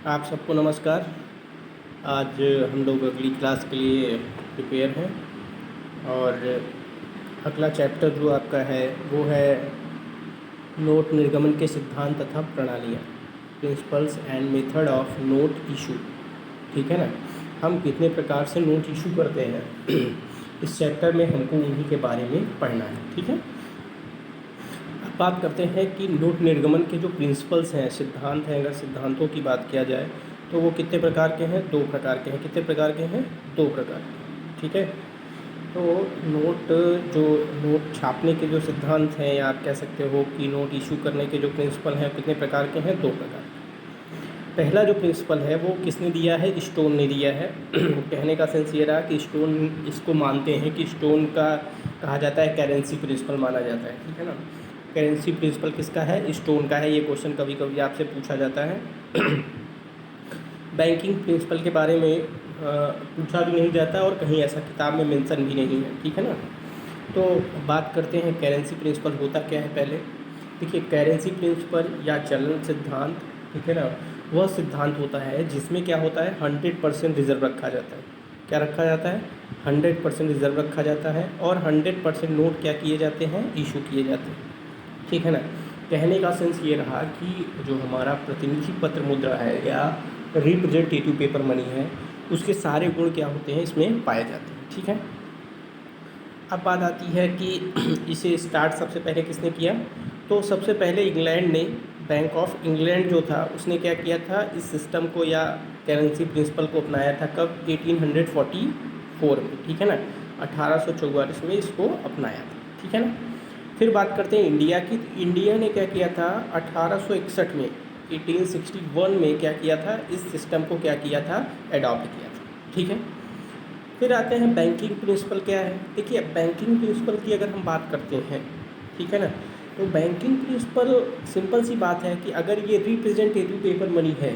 आप सबको नमस्कार। आज हम लोग अगली क्लास के लिए प्रिपेयर हैं और अगला चैप्टर जो आपका है वो है नोट निर्गमन के सिद्धांत तथा प्रणालियाँ, principles and method of note issue. ठीक है ना। हम कितने प्रकार से नोट इशू करते हैं इस चैप्टर में हमको उन्हीं के बारे में पढ़ना है। ठीक है। अब बात करते हैं कि नोट निर्गमन के जो प्रिंसिपल्स हैं, सिद्धांत हैं, अगर सिद्धांतों की बात किया जाए तो वो कितने प्रकार के हैं? 2 प्रकार के हैं। कितने प्रकार के हैं? 2 प्रकार के। ठीक है। तो जो नोट छापने के जो सिद्धांत हैं, या आप कह सकते हो कि नोट इशू करने के जो प्रिंसिपल हैं, कितने प्रकार के हैं? 2 प्रकार के। पहला जो प्रिंसिपल है वो किसने दिया है? स्टोन ने दिया है। कहने का सेंस ये रहा कि स्टोन इसको मानते हैं कि स्टोन का कहा जाता है करेंसी प्रिंसिपल माना जाता है। ठीक है ना। करेंसी प्रिंसिपल किसका है? स्टोन का है। ये क्वेश्चन कभी कभी आपसे पूछा जाता है। बैंकिंग प्रिंसिपल के बारे में पूछा भी नहीं जाता और कहीं ऐसा किताब में मेंशन भी नहीं है। ठीक है ना। तो बात करते हैं करेंसी प्रिंसिपल होता क्या है। पहले देखिए, करेंसी प्रिंसिपल या चलन सिद्धांत, ठीक है ना, वह सिद्धांत होता है जिसमें क्या होता है, 100% रिजर्व रखा जाता है। क्या रखा जाता है? 100% रिजर्व रखा जाता है और 100% नोट क्या किए जाते हैं? इशू किए जाते हैं। ठीक है ना। कहने का सेंस ये रहा कि जो हमारा प्रतिनिधि पत्र मुद्रा है या रिप्रेजेंटेटिव पेपर मनी है, उसके सारे गुण क्या होते हैं? इसमें पाए जाते हैं। ठीक है। अब बात आती है कि इसे स्टार्ट सबसे पहले किसने किया? तो सबसे पहले इंग्लैंड ने, बैंक ऑफ इंग्लैंड जो था उसने क्या किया था, इस सिस्टम को या करेंसी प्रिंसिपल को अपनाया था। कब? 1844 में। ठीक है ना। 1844 में इसको अपनाया था। ठीक है ना। फिर बात करते हैं इंडिया की। तो इंडिया ने क्या किया था? 1861 में, 1861 में क्या किया था? इस सिस्टम को क्या किया था? एडॉप्ट किया था। ठीक है। फिर आते हैं बैंकिंग प्रिंसिपल क्या है। देखिए, बैंकिंग प्रिंसिपल की अगर हम बात करते हैं, ठीक है ना, तो बैंकिंग प्रिंसिपल सिंपल सी बात है कि अगर ये रिप्रेजेंटेटिव पेपर मनी है,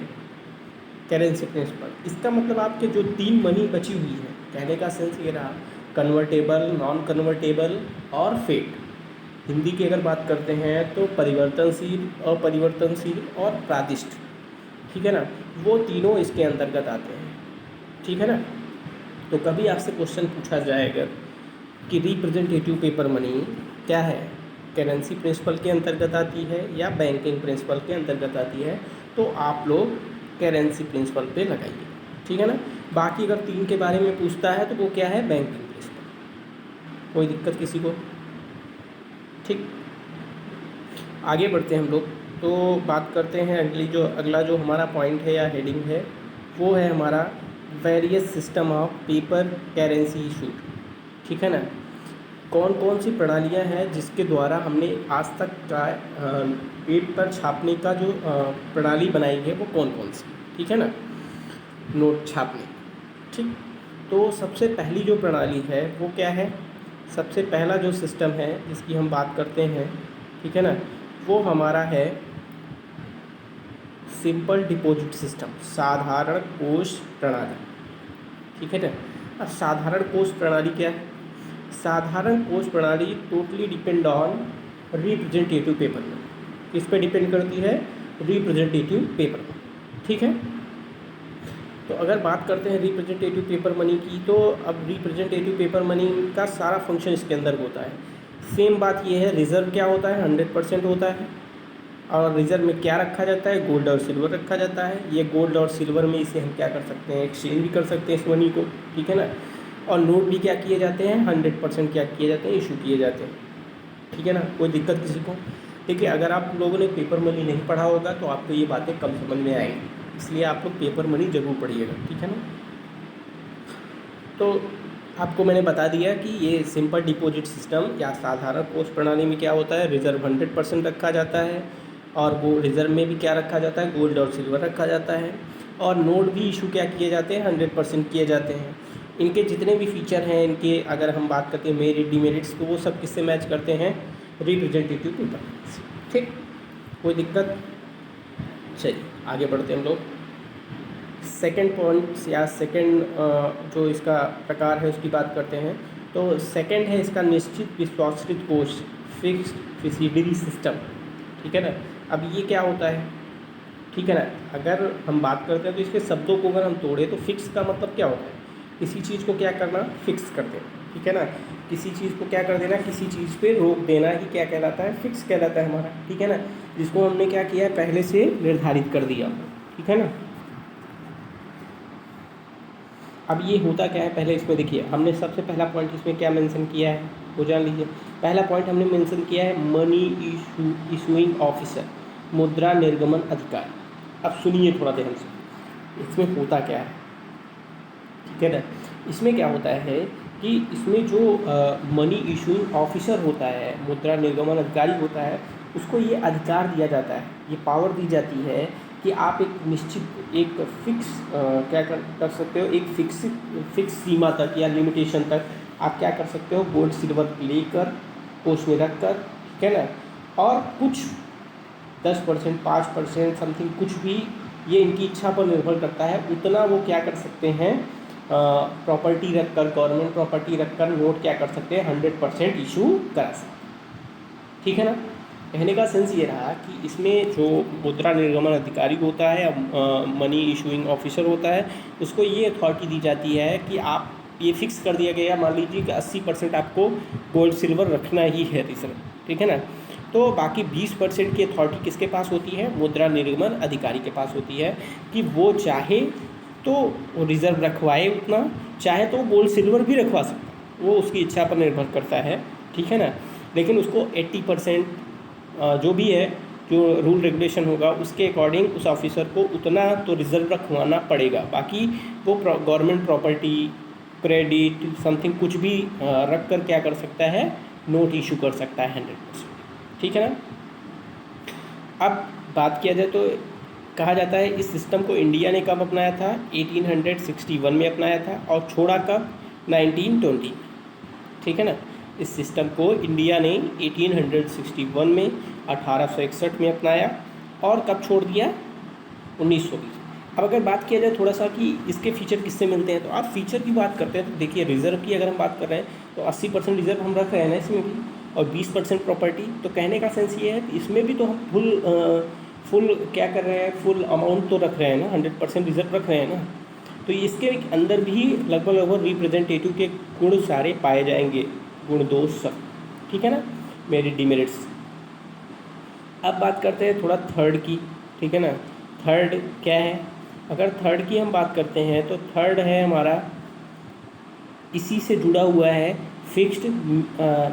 करेंसी प्रिंसिपल, इसका मतलब आपके जो 3 मनी बची हुई है, कहने का सेंस ये रहा, कन्वर्टेबल, नॉन कन्वर्टेबल और फेट। हिंदी की अगर बात करते हैं तो परिवर्तनशील, अपरिवर्तनशील और प्रादिष्ट। ठीक है ना। वो तीनों इसके अंतर्गत आते हैं। ठीक है ना। तो कभी आपसे क्वेश्चन पूछा जाएगा कि रिप्रेजेंटेटिव पेपर मनी क्या है, करेंसी प्रिंसिपल के अंतर्गत आती है या बैंकिंग प्रिंसिपल के अंतर्गत आती है, तो आप लोग करेंसी प्रिंसिपल पे लगाइए। ठीक है ना। बाकी अगर 3 के बारे में पूछता है तो वो क्या है? Banking principal. कोई दिक्कत किसी को? ठीक। आगे बढ़ते हैं हम लोग। तो बात करते हैं अगला जो हमारा पॉइंट है या हेडिंग है, वो है हमारा various system of paper currency issued. ठीक है ना। कौन कौन सी प्रणालियां हैं जिसके द्वारा हमने आज तक का पेपर छापने का जो प्रणाली बनाई है वो कौन कौन सी? ठीक है ना। नोट छापने। ठीक। तो सबसे पहली जो प्रणाली है वो क्या है? सबसे पहला जो सिस्टम है जिसकी हम बात करते हैं, ठीक है ना, वो हमारा है सिंपल डिपॉजिट सिस्टम, साधारण कोष प्रणाली। ठीक है ना। अब साधारण कोष प्रणाली क्या है? साधारण कोष प्रणाली totally depend on representative paper में। किस पे डिपेंड करती है? रिप्रेजेंटेटिव पेपर में। ठीक है। तो अगर बात करते हैं रिप्रेजेंटेटिव पेपर मनी की, तो अब रिप्रेजेंटेटिव पेपर मनी का सारा फंक्शन इसके अंदर होता है। सेम बात ये है, रिज़र्व क्या होता है? 100% होता है। और रिजर्व में क्या रखा जाता है? गोल्ड और सिल्वर रखा जाता है। ये गोल्ड और सिल्वर में इसे हम क्या कर सकते हैं? एक्सचेंज भी कर सकते हैं इस मनी को। ठीक है ना। और नोट भी क्या किए जाते हैं? 100% क्या किए जाते हैं? इशू किए जाते हैं। ठीक है ना। कोई दिक्कत किसी को? देखिए, अगर आप लोगों ने पेपर मनी नहीं पढ़ा होगा तो आपको ये बातें कम समझ में आएंगी, इसलिए आप लोग पेपर मनी जरूर पढ़िएगा। ठीक है ना। तो आपको मैंने बता दिया कि ये सिंपल डिपॉजिट सिस्टम या साधारण कोष प्रणाली में क्या होता है? रिजर्व 100% रखा जाता है और वो रिजर्व में भी क्या रखा जाता है? गोल्ड और सिल्वर रखा जाता है। और नोट भी इशू क्या किए जाते हैं? 100% किए जाते हैं। इनके जितने भी फीचर हैं, इनके अगर हम बात करते हैं मेरिट डिमेरिट्स, तो वो सब किससे मैच करते हैं? रिप्रेजेंटेटिव पेपर से। ठीक। कोई दिक्कत? चलिए आगे बढ़ते हैं हम लोग। सेकंड पॉइंट या सेकंड जो इसका प्रकार है उसकी बात करते हैं। तो सेकंड है इसका निश्चित विश्वासृत कोष, फिक्स्ड फिसिडरी सिस्टम। ठीक है ना। अब ये क्या होता है? ठीक है ना। अगर हम बात करते हैं तो इसके शब्दों को अगर हम तोड़े तो फिक्स का मतलब क्या होता है, किसी चीज़ को क्या करना, फिक्स कर देना, ठीक है ना। किसी चीज़ को क्या कर देना, किसी चीज़ पे रोक देना ही क्या कहलाता है, फिक्स कहलाता है हमारा, ठीक है ना। जिसको हमने क्या किया है, पहले से निर्धारित कर दिया, ठीक है ना। अब ये होता क्या है, पहले इसमें देखिए, हमने सबसे पहला पॉइंट इसमें क्या मेंशन किया है वो जान लीजिए। पहला पॉइंट हमने मेंशन किया है मनी इशूइंग ऑफिसर, मुद्रा निर्गमन अधिकारी। अब सुनिए थोड़ा ध्यान से, इसमें होता क्या है, ठीक है ना। इसमें क्या होता है कि इसमें जो मनी इशूइंग ऑफिसर होता है, मुद्रा निर्गमन अधिकारी होता है, उसको ये अधिकार दिया जाता है, ये पावर दी जाती है कि आप एक निश्चित एक फिक्स क्या कर सकते हो, एक फिक्स सीमा तक या लिमिटेशन तक आप क्या कर सकते हो, गोल्ड सिल्वर लेकर कोष में रख कर, ठीक है ना। और कुछ 10%, 5% समथिंग, कुछ भी, ये इनकी इच्छा पर निर्भर करता है, उतना वो क्या कर सकते हैं, प्रॉपर्टी रख कर, गवर्नमेंट प्रॉपर्टी रख कर नोट क्या कर सकते हैं, 100% इशू करा सकते हैं, ठीक है ना। कहने का सेंस ये रहा कि इसमें जो मुद्रा निर्गमन अधिकारी होता है, मनी इशूइंग ऑफिसर होता है, उसको ये अथॉरिटी दी जाती है कि आप, ये फिक्स कर दिया गया, मान लीजिए कि 80% आपको गोल्ड सिल्वर रखना ही है रिजर्व, ठीक है ना। तो बाकी 20% की अथॉरिटी किसके पास होती है, मुद्रा निर्गमन अधिकारी के पास होती है, कि वो चाहे तो रिजर्व रखवाए उतना, चाहे तो गोल्ड सिल्वर भी रखवा सकता है, वो उसकी इच्छा पर निर्भर करता है, ठीक है ना। लेकिन उसको 80% जो भी है, जो रूल रेगुलेशन होगा उसके अकॉर्डिंग उस ऑफिसर को उतना तो रिजर्व रखवाना पड़ेगा। बाकी वो गवर्नमेंट प्रॉपर्टी, क्रेडिट समथिंग कुछ भी रख कर क्या कर सकता है, नोट इशू कर सकता है 100%, ठीक है ना। अब बात किया जाए तो कहा जाता है इस सिस्टम को इंडिया ने कब अपनाया था, 1861 में अपनाया था, और छोड़ा कब, 1920, ठीक है ना। इस सिस्टम को इंडिया ने 1861 में, 1861 में अपनाया, और कब छोड़ दिया, 1920। अब अगर बात किया जाए थोड़ा सा कि इसके फीचर किससे मिलते हैं, तो आप फीचर की बात करते हैं तो देखिए, रिज़र्व की अगर हम बात कर रहे हैं तो 80% रिज़र्व हम रख रहे हैं ना इसमें भी, और 20% प्रॉपर्टी। तो कहने का सेंस ये है कि इसमें भी तो हम फुल क्या कर रहे हैं, फुल अमाउंट तो रख रहे हैं ना, 100% रिज़र्व रख रहे हैं ना। तो इसके अंदर भी लगभग रिप्रेजेंटेटिव के गुण सारे पाए जाएंगे, गुण दोष सब, ठीक है ना, मेरिट डिमेरिट्स। अब बात करते हैं थोड़ा थर्ड की, ठीक है ना। थर्ड क्या है, अगर थर्ड की हम बात करते हैं तो थर्ड है हमारा, इसी से जुड़ा हुआ है फिक्स्ड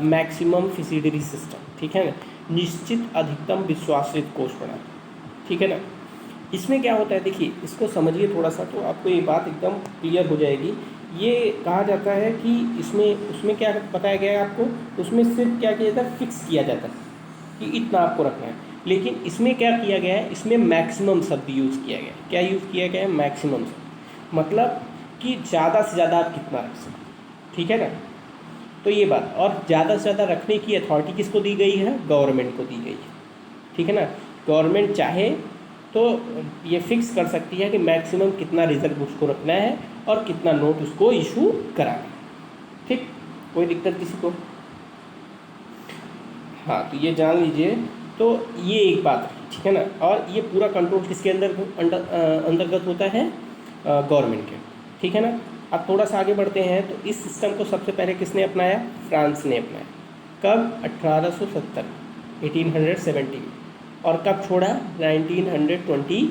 मैक्सिमम फिसिडरी सिस्टम, ठीक है ना, निश्चित अधिकतम विश्वासित कोष प्रणाली, ठीक है ना। इसमें क्या होता है, देखिए इसको समझिए थोड़ा सा तो आपको ये बात एकदम क्लियर हो जाएगी। ये कहा जाता है कि उसमें क्या बताया गया है आपको, उसमें सिर्फ क्या किया जाता है, फिक्स किया जाता है कि इतना आपको रखना है। लेकिन इसमें क्या किया गया है, इसमें मैक्सिमम शब्द यूज़ किया गया है। क्या यूज़ किया गया है, मैक्सिमम शब्द, मतलब कि ज़्यादा से ज़्यादा आप कितना रख सकते, ठीक है ना। तो ये बात, और ज़्यादा से ज़्यादा रखने की अथॉरिटी किसको दी गई है, गवर्नमेंट को दी गई है, ठीक है ना। गवर्नमेंट चाहे तो ये फिक्स कर सकती है कि मैक्सिमम कितना रिजर्व उसको रखना है और कितना नोट उसको इशू कराना है, ठीक, कोई दिक्कत किसी को। हाँ, तो ये जान लीजिए, तो ये एक बात है, ठीक है ना। और ये पूरा कंट्रोल किसके अंतर्गत होता है, गवर्नमेंट के, ठीक है ना। अब थोड़ा सा आगे बढ़ते हैं तो इस सिस्टम को सबसे पहले किसने अपनाया, फ्रांस ने अपनाया, कब, 1870, 1870, और कब छोड़ा, 1928।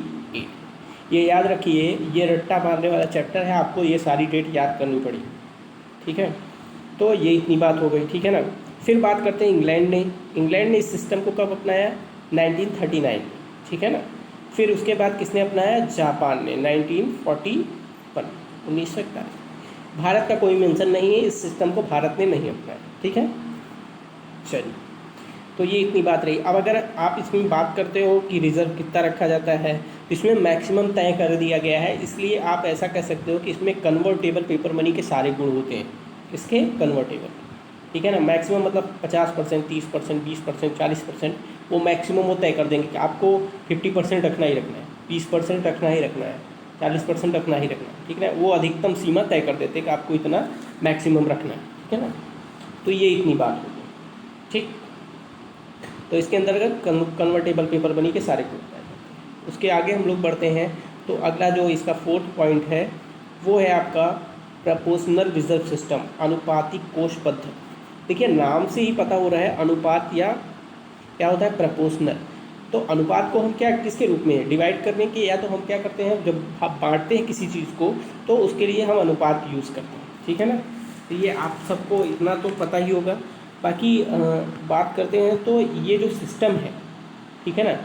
ये याद रखिए, ये रट्टा मारने वाला चैप्टर है, आपको ये सारी डेट याद करनी पड़ी, ठीक है। तो ये इतनी बात हो गई, ठीक है ना। फिर बात करते हैं इंग्लैंड ने इस सिस्टम को कब अपनाया, 1939, ठीक है ना। फिर उसके बाद किसने अपनाया, जापान ने, 1941, 1941। भारत का कोई मेंशन नहीं है, इस सिस्टम को भारत ने नहीं अपनाया, ठीक है। चलिए, तो ये इतनी बात रही। अब अगर आप इसमें बात करते हो कि रिजर्व कितना रखा जाता है, तो इसमें मैक्सिमम तय कर दिया गया है, इसलिए आप ऐसा कह सकते हो कि इसमें कन्वर्टेबल पेपर मनी के सारे गुण होते हैं, इसके कन्वर्टेबल, ठीक है ना। मैक्सिमम मतलब 50%, 30%, 20%, 40%, वो मैक्सिमम वो तय कर देंगे कि आपको 50% रखना ही रखना है, 20% रखना ही रखना है, 40% रखना ही रखना है, ठीक है ना। वो अधिकतम सीमा तय कर देते हैं कि आपको इतना मैक्सिमम रखना है, ठीक है ना। तो ये इतनी बात होगी, ठीक। तो इसके अंतर्गत कन्वर्टेबल पेपर मनी के सारे गुण। उसके आगे हम लोग बढ़ते हैं तो अगला जो इसका 4th पॉइंट है वो है आपका प्रपोर्शनल रिजर्व सिस्टम, अनुपातिक कोष पद्धति। देखिए नाम से ही पता हो रहा है अनुपात या क्या होता है प्रपोर्शनल। तो अनुपात को हम क्या किसके रूप में डिवाइड करने के, या तो हम क्या करते हैं जब आप बांटते हैं किसी चीज़ को तो उसके लिए हम अनुपात यूज़ करते हैं, ठीक है ना। तो ये आप सबको इतना तो पता ही होगा। बाकी बात करते हैं तो ये जो सिस्टम है, ठीक है ना,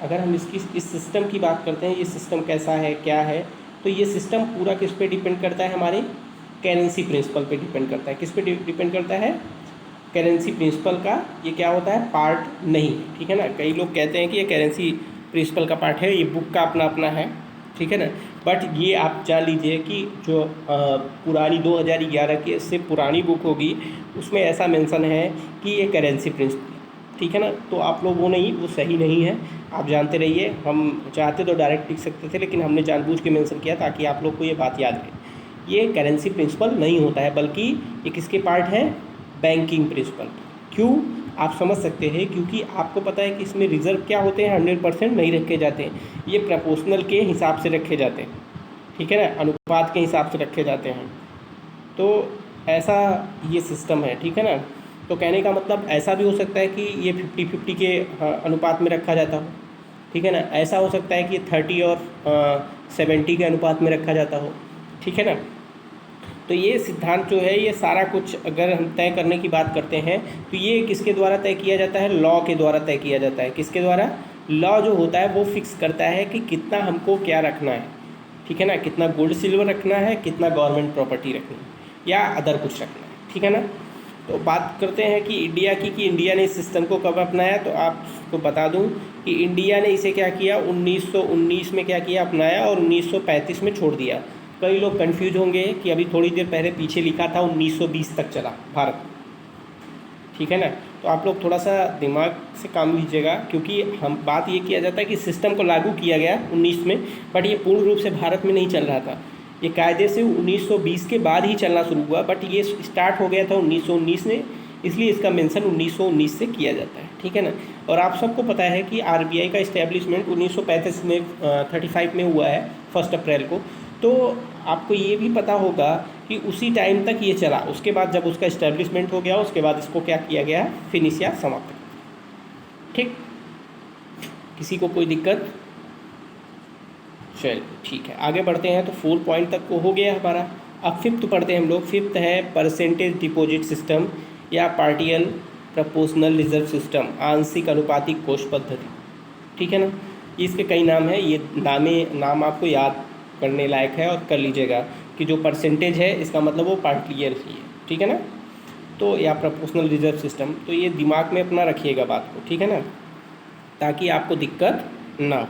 अगर हम इस सिस्टम की बात करते हैं, ये सिस्टम कैसा है क्या है, तो ये सिस्टम पूरा किस पे डिपेंड करता है, हमारे करेंसी प्रिंसिपल पे डिपेंड करता है। किस पे डिपेंड करता है, करेंसी प्रिंसिपल का ये क्या होता है पार्ट नहीं, ठीक है ना। कई लोग कहते हैं कि ये करेंसी प्रिंसिपल का पार्ट है, ये बुक का अपना अपना है, ठीक है ना। बट ये आप जान लीजिए कि जो पुरानी 2011 की से पुरानी बुक होगी उसमें ऐसा मेंशन है कि ये करेंसी प्रिंसिपल, ठीक है ना। तो आप लोगों ने ही वो सही नहीं है, आप जानते रहिए। हम चाहते तो डायरेक्ट लिख सकते थे लेकिन हमने जानबूझ के मेंशन किया ताकि आप लोग को ये बात याद रहे। ये करेंसी प्रिंसिपल नहीं होता है, बल्कि ये किसके पार्ट है, बैंकिंग प्रिंसिपल। क्यों, आप समझ सकते हैं, क्योंकि आपको पता है कि इसमें रिजर्व क्या होते हैं 100% नहीं रखे जाते हैं, ये प्रपोर्शनल के हिसाब से रखे जाते हैं, ठीक है ना, अनुपात के हिसाब से रखे जाते हैं। तो ऐसा ये सिस्टम है, ठीक है ना। तो कहने का मतलब ऐसा भी हो सकता है कि ये 50-50 के अनुपात में रखा जाता हो, ठीक है ना। ऐसा हो सकता है कि 30 और 70 के अनुपात में रखा जाता हो, ठीक है ना। तो ये सिद्धांत जो है ये सारा कुछ अगर हम तय करने की बात करते हैं तो ये किसके द्वारा तय किया जाता है, लॉ के द्वारा तय किया जाता है। किसके द्वारा, लॉ जो होता है वो फिक्स करता है कि कितना हमको क्या रखना है, ठीक है ना, कितना गोल्ड सिल्वर रखना है, कितना गवर्नमेंट प्रॉपर्टी रखनी है या अदर कुछ रखना है, ठीक है ना। तो बात करते हैं कि इंडिया की, कि इंडिया ने इस सिस्टम को कब अपनाया, तो आपको बता दूं कि इंडिया ने इसे क्या किया 1919 में क्या किया, अपनाया, और 1935 में छोड़ दिया। कई लोग कंफ्यूज होंगे कि अभी थोड़ी देर पहले पीछे लिखा था 1920 तक चला भारत, ठीक है ना। तो आप लोग थोड़ा सा दिमाग से काम लीजिएगा, क्योंकि हम बात ये किया जाता है कि सिस्टम को लागू किया गया 19 में, बट ये पूर्ण रूप से भारत में नहीं चल रहा था। ये कायदे से 1920 के बाद ही चलना शुरू हुआ, बट ये स्टार्ट हो गया था 1919 में, इसलिए इसका मेंशन 1919 से किया जाता है, ठीक है ना। और आप सबको पता है कि आरबीआई का इस्टेब्लिशमेंट 1935 में 35 में हुआ है 1 अप्रैल को। तो आपको ये भी पता होगा कि उसी टाइम तक ये चला, उसके बाद जब उसका इस्टेब्लिशमेंट हो गया उसके बाद इसको क्या किया गया, फिनिश या समाप्त, ठीक। किसी को कोई दिक्कत, चल ठीक है, आगे बढ़ते हैं। तो 4 पॉइंट तक को हो गया हमारा। अब 5th पढ़ते हैं हम लोग। 5th है परसेंटेज डिपॉजिट सिस्टम या पार्टियल प्रपोर्शनल रिजर्व सिस्टम, आंशिक अनुपातिक कोष पद्धति, ठीक है ना। इसके कई नाम हैं, ये नाम आपको याद करने लायक है और कर लीजिएगा कि जो परसेंटेज है इसका मतलब वो पार्टियल ही है, ठीक है ना। तो या प्रपोर्शनल रिजर्व सिस्टम, तो ये दिमाग में अपना रखिएगा बात को, ठीक है ना, ताकि आपको दिक्कत ना हो।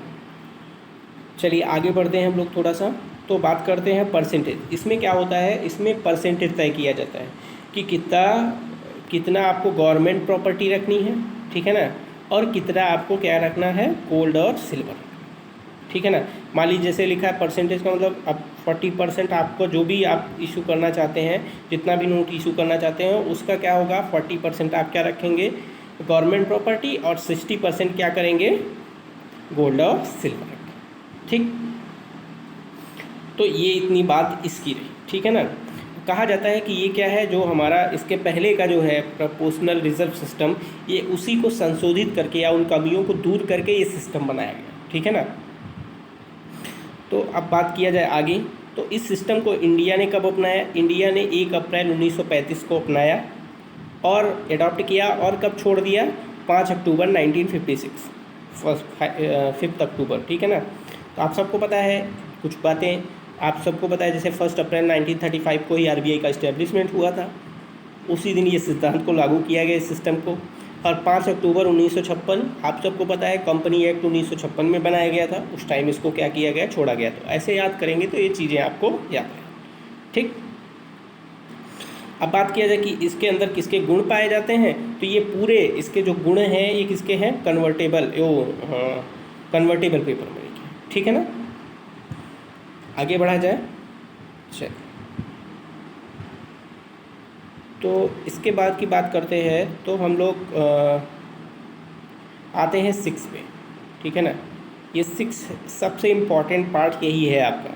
चलिए आगे बढ़ते हैं हम लोग थोड़ा सा। तो बात करते हैं परसेंटेज। इसमें क्या होता है, इसमें परसेंटेज तय किया जाता है कि कितना आपको गवर्नमेंट प्रॉपर्टी रखनी है, ठीक है ना, और कितना आपको क्या रखना है, गोल्ड और सिल्वर, ठीक है ना। मान लीजिए जैसे लिखा है परसेंटेज का मतलब अब 40% आपको जो भी आप इशू करना चाहते हैं, जितना भी नोट इशू करना चाहते हैं उसका क्या होगा, 40% आप क्या रखेंगे, गवर्नमेंट प्रॉपर्टी, और 60% क्या करेंगे, गोल्ड और सिल्वर रखेंगे, ठीक। तो ये इतनी बात इसकी रही, ठीक है ना। कहा जाता है कि ये क्या है, जो हमारा इसके पहले का जो है प्रपोर्शनल रिजर्व सिस्टम, ये उसी को संशोधित करके या उन कमियों को दूर करके ये सिस्टम बनाया गया, ठीक है ना। तो अब बात किया जाए आगे, तो इस सिस्टम को इंडिया ने कब अपनाया, इंडिया ने 1 अप्रैल 1935 को अपनाया और एडॉप्ट किया, और कब छोड़ दिया, 5 अक्टूबर 1956, 5 अक्टूबर, ठीक है ना। तो आप सबको पता है कुछ बातें, आप सबको पता है जैसे 1 अप्रैल 1935 को ही आरबीआई का इस्टेब्लिशमेंट हुआ था, उसी दिन ये सिद्धांत को लागू किया गया इस सिस्टम को। और 5 अक्टूबर 1956 आप सबको पता है कंपनी एक्ट 1956 में बनाया गया था, उस टाइम इसको क्या किया गया, छोड़ा गया। तो ऐसे याद करेंगे तो ये चीज़ें आपको याद रहें, ठीक। अब बात किया जाए कि इसके अंदर किसके गुण पाए जाते हैं, तो ये पूरे इसके जो गुण हैं ये किसके हैं, कन्वर्टेबल पेपर मनी के, ठीक है ना। आगे बढ़ा जाए, चलिए। तो इसके बाद की बात करते हैं तो हम लोग आते हैं 6 पे, ठीक है ना। ये 6 सबसे इम्पॉर्टेंट पार्ट यही है आपका,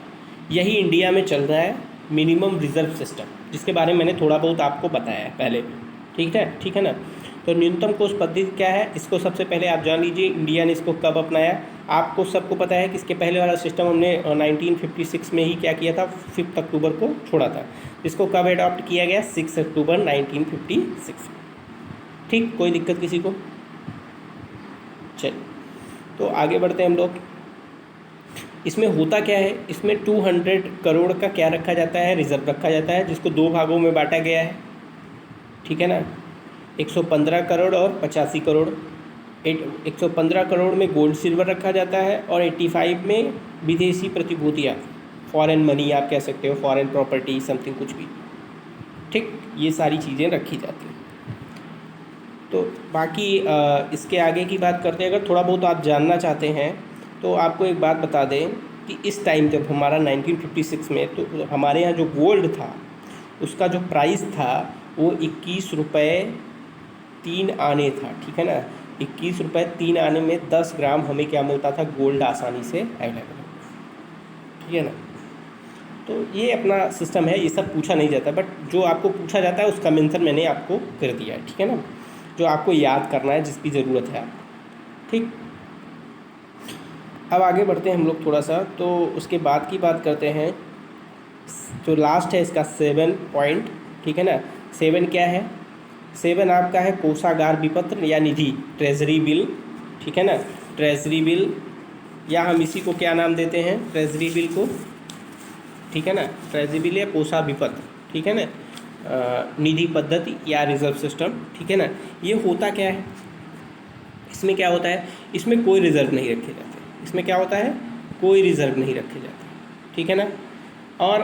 यही इंडिया में चल रहा है मिनिमम रिजर्व सिस्टम, जिसके बारे में मैंने थोड़ा बहुत आपको बताया है पहले भी, ठीक है ना। तो न्यूनतम कोष पद्धति क्या है, इसको सबसे पहले आप जान लीजिए इंडिया ने इसको कब अपनाया। आपको सबको पता है कि इसके पहले वाला सिस्टम हमने 1956 में ही क्या किया था, 5 अक्टूबर को छोड़ा था। इसको कब अडॉप्ट किया गया, 6 अक्टूबर 1956। ठीक, कोई दिक्कत किसी को? चलिए तो आगे बढ़ते हैं हम लोग। इसमें होता क्या है, इसमें 200 करोड़ का क्या रखा जाता है, रिजर्व रखा जाता है, जिसको 2 भागों में बांटा गया है, ठीक है ना। 115 करोड़ और 85 करोड़। 115 करोड़ में गोल्ड सिल्वर रखा जाता है और 85 में विदेशी प्रतिभूतियाँ, फॉरेन मनी आप कह सकते हो, फॉरेन प्रॉपर्टी समथिंग कुछ भी, ठीक, ये सारी चीज़ें रखी जाती हैं। तो बाकी इसके आगे की बात करते हैं, अगर थोड़ा बहुत आप जानना चाहते हैं तो आपको एक बात बता दें कि इस टाइम जब हमारा 1956 में, तो हमारे यहाँ जो गोल्ड था उसका जो प्राइस था वो 21 रुपये 3 आने था, ठीक है ना। 21 रुपये 3 आने में 10 ग्राम हमें क्या मिलता था, गोल्ड आसानी से अवेलेबल, ठीक है ना। तो ये अपना सिस्टम है, ये सब पूछा नहीं जाता, बट जो आपको पूछा जाता है उसका मेंशन मैंने आपको कर दिया है, ठीक है ना, जो आपको याद करना है, जिसकी ज़रूरत है आपको, ठीक। अब आगे बढ़ते हैं हम लोग थोड़ा सा, तो उसके बाद की बात करते हैं, जो लास्ट है इसका 7 पॉइंट, ठीक है ना। 7 क्या है, 7 आपका है कोषागार विपत्र या निधि, ट्रेजरी बिल, ठीक है ना। ट्रेजरी बिल, या हम इसी को क्या नाम देते हैं, ट्रेजरी बिल को, ठीक है ना। ट्रेजरी बिल या कोषा विपत्र, ठीक है ना, निधि पद्धति या रिजर्व सिस्टम, ठीक है ना। ये होता क्या है, इसमें क्या होता है, इसमें कोई रिजर्व नहीं रखे जाते, इसमें क्या होता है, कोई रिजर्व नहीं रखे जाते, ठीक है ना। और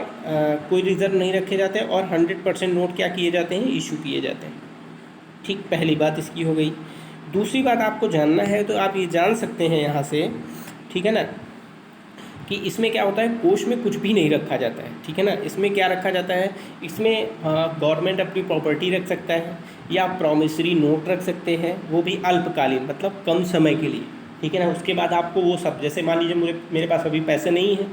कोई रिजर्व नहीं रखे जाते और 100% नोट क्या किए जाते हैं, इशू किए जाते हैं, ठीक। पहली बात इसकी हो गई। दूसरी बात आपको जानना है तो आप ये जान सकते हैं यहाँ से, ठीक है ना, कि इसमें क्या होता है, कोष में कुछ भी नहीं रखा जाता है, ठीक है ना। इसमें क्या रखा जाता है, इसमें गवर्नमेंट अपनी प्रॉपर्टी रख सकता है या प्रॉमिसरी नोट रख सकते हैं, वो भी अल्पकालीन, मतलब कम समय के लिए, ठीक है ना। उसके बाद आपको वो सब, जैसे मान लीजिए मेरे पास अभी पैसे नहीं है,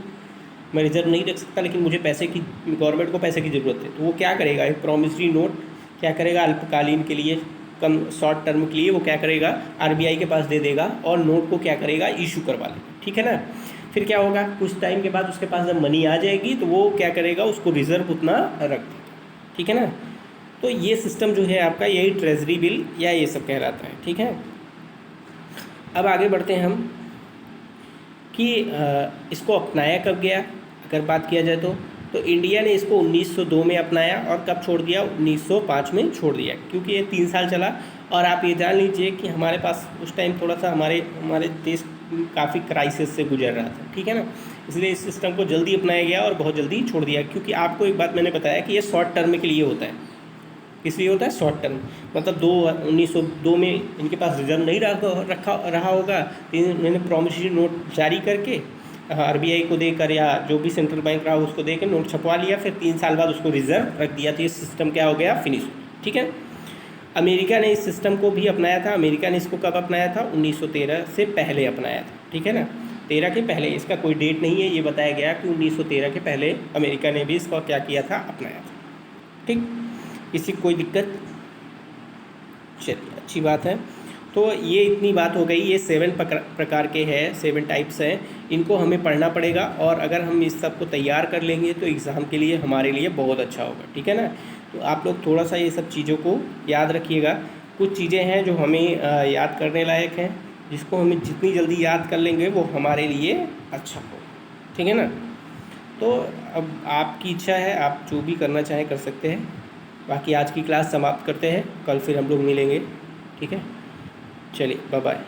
मैं रिजर्व नहीं रख सकता, लेकिन मुझे पैसे की, गवर्नमेंट को पैसे की ज़रूरत है, तो वो क्या करेगा, एक प्रॉमिसरी नोट क्या करेगा, अल्पकालीन के लिए, कम शॉर्ट टर्म के लिए वो क्या करेगा, आरबीआई के पास दे देगा और नोट को क्या करेगा, इशू करवा लेगा, ठीक है ना। फिर क्या होगा, कुछ टाइम के बाद उसके पास जब मनी आ जाएगी तो वो क्या करेगा, उसको रिजर्व उतना रख देगा, ठीक है ना। तो ये सिस्टम जो है आपका, यही ट्रेजरी बिल या ये सब कहलाता है, ठीक है। अब आगे बढ़ते हैं हम कि इसको अपनाया कब गया, अगर बात किया जाए तो इंडिया ने इसको 1902 में अपनाया और कब छोड़ दिया, 1905 में छोड़ दिया, क्योंकि ये 3 साल चला। और आप ये जान लीजिए कि हमारे पास उस टाइम थोड़ा सा हमारे देश काफ़ी क्राइसिस से गुजर रहा था, ठीक है ना, इसलिए इस सिस्टम को जल्दी अपनाया गया और बहुत जल्दी छोड़ दिया। क्योंकि आपको एक बात मैंने बताया कि ये शॉर्ट टर्म के लिए होता है, इसलिए होता है शॉर्ट टर्म, मतलब 1902 में इनके पास रिजर्व नहीं रहा होगा, तो इन्होंने प्रॉमिसरी नोट जारी करके आरबीआई को देकर या जो भी सेंट्रल बैंक रहा उसको देकर नोट छपवा लिया, फिर 3 साल बाद उसको रिजर्व रख दिया, तो ये सिस्टम क्या हो गया, फिनिश, ठीक है। अमेरिका ने इस सिस्टम को भी अपनाया था। अमेरिका ने इसको कब अपनाया था, 1913 से पहले अपनाया था, ठीक है ना, 13 के पहले, इसका कोई डेट नहीं है, ये बताया गया कि 1913 के पहले अमेरिका ने भी इसको क्या किया था, अपनाया था, ठीक। किसी कोई दिक्कत, चलिए अच्छी बात है। तो ये इतनी बात हो गई, ये 7 प्रकार के हैं, 7 टाइप्स हैं, इनको हमें पढ़ना पड़ेगा और अगर हम इस सब को तैयार कर लेंगे तो एग्ज़ाम के लिए हमारे लिए बहुत अच्छा होगा, ठीक है ना। तो आप लोग थोड़ा सा ये सब चीज़ों को याद रखिएगा। कुछ चीज़ें हैं जो हमें याद करने लायक हैं, जिसको हमें जितनी जल्दी याद कर लेंगे वो हमारे लिए अच्छा हो, ठीक है ना। तो अब आपकी इच्छा है, आप जो भी करना चाहें कर सकते हैं। बाकी आज की क्लास समाप्त करते हैं, कल फिर हम लोग मिलेंगे, ठीक है। चलिए बाय बाय।